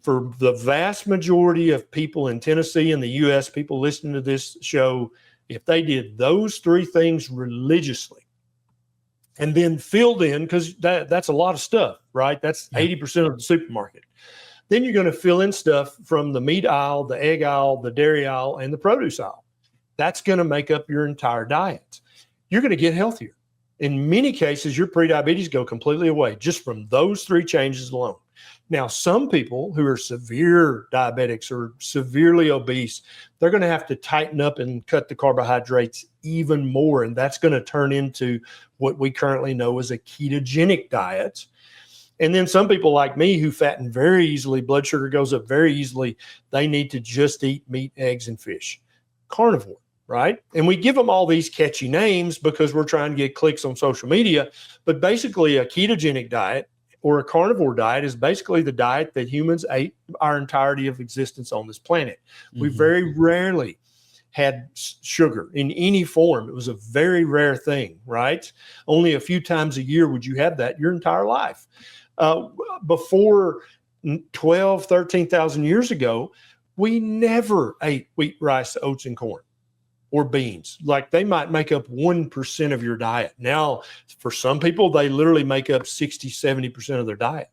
For the vast majority of people in Tennessee and the U.S., people listening to this show, if they did those 3 things religiously and then filled in, because that's a lot of stuff, right? That's 80% of the supermarket. Then you're going to fill in stuff from the meat aisle, the egg aisle, the dairy aisle, and the produce aisle. That's going to make up your entire diet. You're going to get healthier. In many cases, your prediabetes go completely away just from those 3 changes alone. Now, some people who are severe diabetics or severely obese, they're going to have to tighten up and cut the carbohydrates even more. And that's going to turn into what we currently know as a ketogenic diet. And then some people like me who fatten very easily, blood sugar goes up very easily, they need to just eat meat, eggs, and fish. Carnivore, right? And we give them all these catchy names because we're trying to get clicks on social media. But basically, a ketogenic diet or a carnivore diet is basically the diet that humans ate our entirety of existence on this planet. We very rarely had sugar in any form. It was a very rare thing, right? Only a few times a year would you have that your entire life. Before 12, 13,000 years ago, we never ate wheat, rice, oats, and corn or beans. Like they might make up 1% of your diet. Now, for some people, they literally make up 60, 70% of their diet.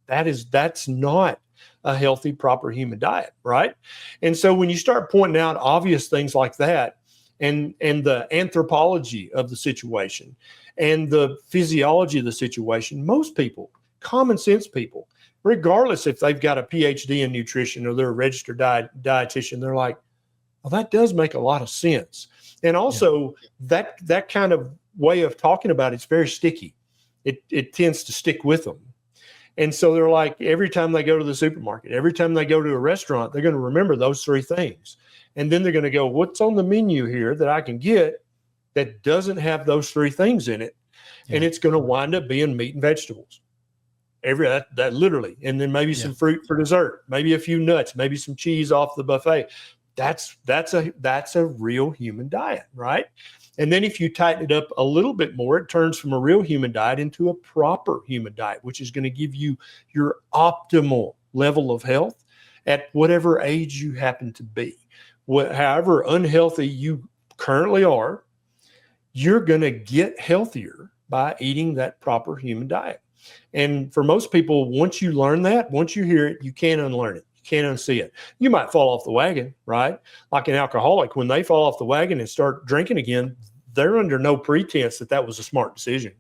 That's not a healthy, proper human diet, right? And so when you start pointing out obvious things like that, and the anthropology of the situation and the physiology of the situation, most people, common sense people, regardless if they've got a PhD in nutrition or they're a registered dietitian, they're like, well, that does make a lot of sense. And also that kind of way of talking about it's very sticky. It tends to stick with them. And so they're like, every time they go to the supermarket, every time they go to a restaurant, they're going to remember those three things. And then they're going to go, what's on the menu here that I can get that doesn't have those three things in it? Yeah. And it's going to wind up being meat and vegetables. That literally. And then maybe some fruit for dessert, maybe a few nuts, maybe some cheese off the buffet. That's a real human diet, right? And then if you tighten it up a little bit more, it turns from a real human diet into a proper human diet, which is going to give you your optimal level of health at whatever age you happen to be. However unhealthy you currently are, you're going to get healthier by eating that proper human diet. And for most people, once you learn that, once you hear it, you can't unlearn it. Can't unsee it. You might fall off the wagon, right? Like an alcoholic, when they fall off the wagon and start drinking again, they're under no pretense that was a smart decision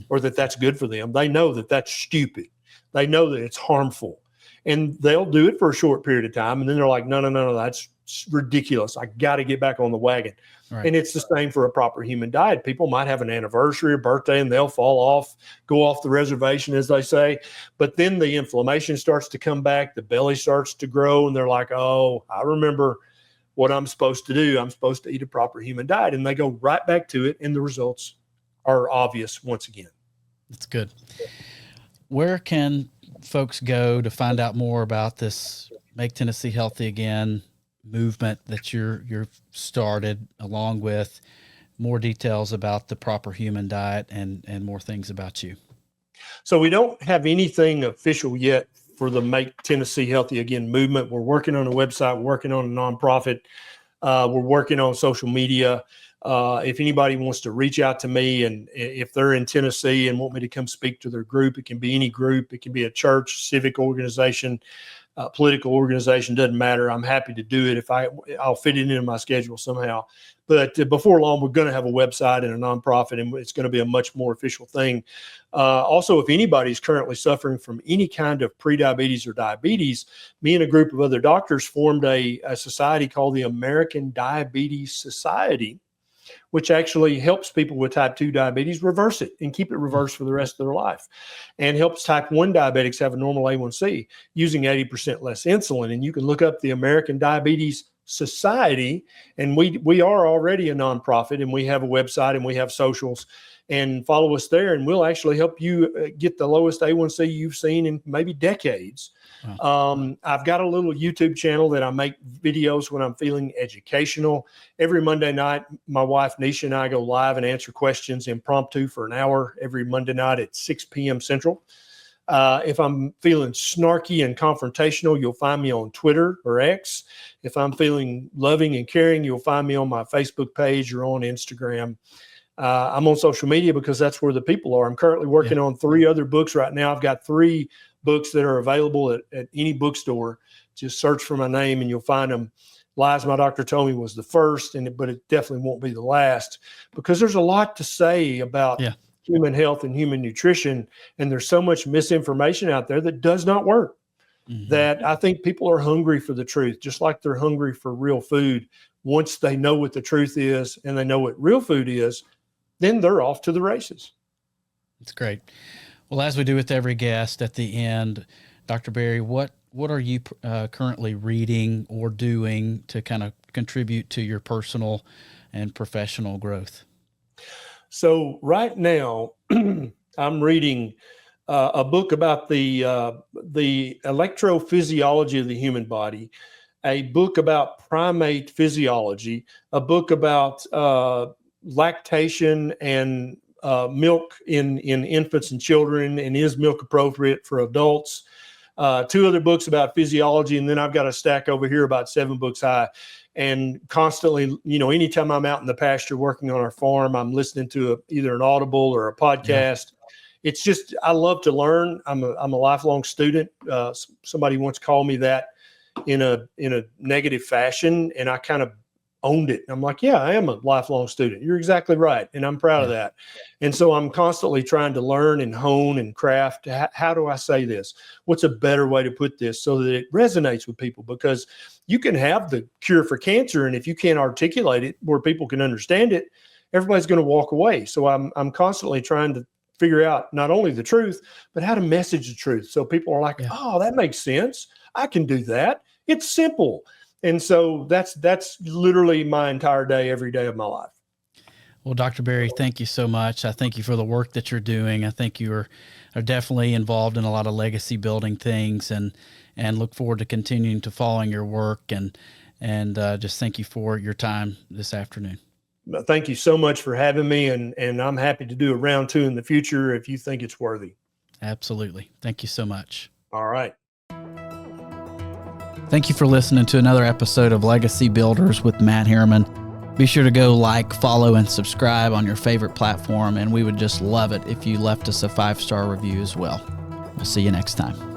or that that's good for them. They know that that's stupid. They know that it's harmful, and they'll do it for a short period of time. And then they're like, no, that's ridiculous. I got to get back on the wagon. Right. And it's the same for a proper human diet. People might have an anniversary or birthday and they'll fall off, go off the reservation, as they say. But then the inflammation starts to come back. The belly starts to grow. And they're like, oh, I remember what I'm supposed to do. I'm supposed to eat a proper human diet. And they go right back to it. And the results are obvious once again. That's good. Where can folks go to find out more about this Make Tennessee Healthy Again movement that you're started, along with more details about the proper human diet and more things about you? So we don't have anything official yet for the Make Tennessee Healthy Again movement. We're working on a website, we're working on a nonprofit, we're working on social media. If anybody wants to reach out to me, and if they're in Tennessee and want me to come speak to their group, it can be any group, it can be a church, civic organization, political organization, doesn't matter. I'm happy to do it if I'll fit it into my schedule somehow. But before long, we're going to have a website and a nonprofit, and it's going to be a much more official thing. Also, if anybody's currently suffering from any kind of prediabetes or diabetes, me and a group of other doctors formed a society called the American Diabetes Society, which actually helps people with type 2 diabetes reverse it and keep it reversed for the rest of their life, and helps type 1 diabetics have a normal A1C using 80% less insulin. And you can look up the American Diabetes Society, and we are already a nonprofit, and we have a website and we have socials, and follow us there, and we'll actually help you get the lowest A1C you've seen in maybe decades. Wow. I've got a little YouTube channel that I make videos when I'm feeling educational. Every Monday night, my wife Nisha and I go live and answer questions impromptu for an hour every Monday night at 6 p.m. Central. If I'm feeling snarky and confrontational, you'll find me on Twitter or X. If I'm feeling loving and caring, you'll find me on my Facebook page or on Instagram. I'm on social media because that's where the people are. I'm currently working on 3 other books right now. I've got 3 books that are available at any bookstore. Just search for my name and you'll find them. Lies My Doctor Told Me was the first, but it definitely won't be the last, because there's a lot to say about human health and human nutrition. And there's so much misinformation out there that does not work. Mm-hmm. That I think people are hungry for the truth, just like they're hungry for real food. Once they know what the truth is and they know what real food is, then they're off to the races. That's great. Well, as we do with every guest at the end, Dr. Berry, what are you currently reading or doing to kind of contribute to your personal and professional growth? So right now, I'm reading a book about the electrophysiology of the human body, a book about primate physiology, a book about lactation and milk in infants and children, and is milk appropriate for adults. Two other books about physiology, and then I've got a stack over here about 7 books high. And constantly, anytime I'm out in the pasture working on our farm, I'm listening to either an Audible or a podcast. Yeah. It's just, I love to learn. I'm a lifelong student. Somebody once called me that in a negative fashion, and I kind of owned it. I'm like, yeah, I am a lifelong student. You're exactly right. And I'm proud of that. And so I'm constantly trying to learn and hone and craft. How do I say this? What's a better way to put this so that it resonates with people? Because you can have the cure for cancer, and if you can't articulate it where people can understand it, everybody's going to walk away. So I'm constantly trying to figure out not only the truth, but how to message the truth. So people are like, oh, that makes sense. I can do that. It's simple. And so that's literally my entire day, every day of my life. Well, Dr. Berry, thank you so much. I thank you for the work that you're doing. I think you are definitely involved in a lot of legacy building things, and look forward to continuing to following your work, and just thank you for your time this afternoon. Thank you so much for having me, and I'm happy to do a round 2 in the future if you think it's worthy. Absolutely. Thank you so much. All right. Thank you for listening to another episode of Legacy Builders with Matt Herriman. Be sure to go like, follow, and subscribe on your favorite platform, and we would just love it if you left us a 5-star review as well. We'll see you next time.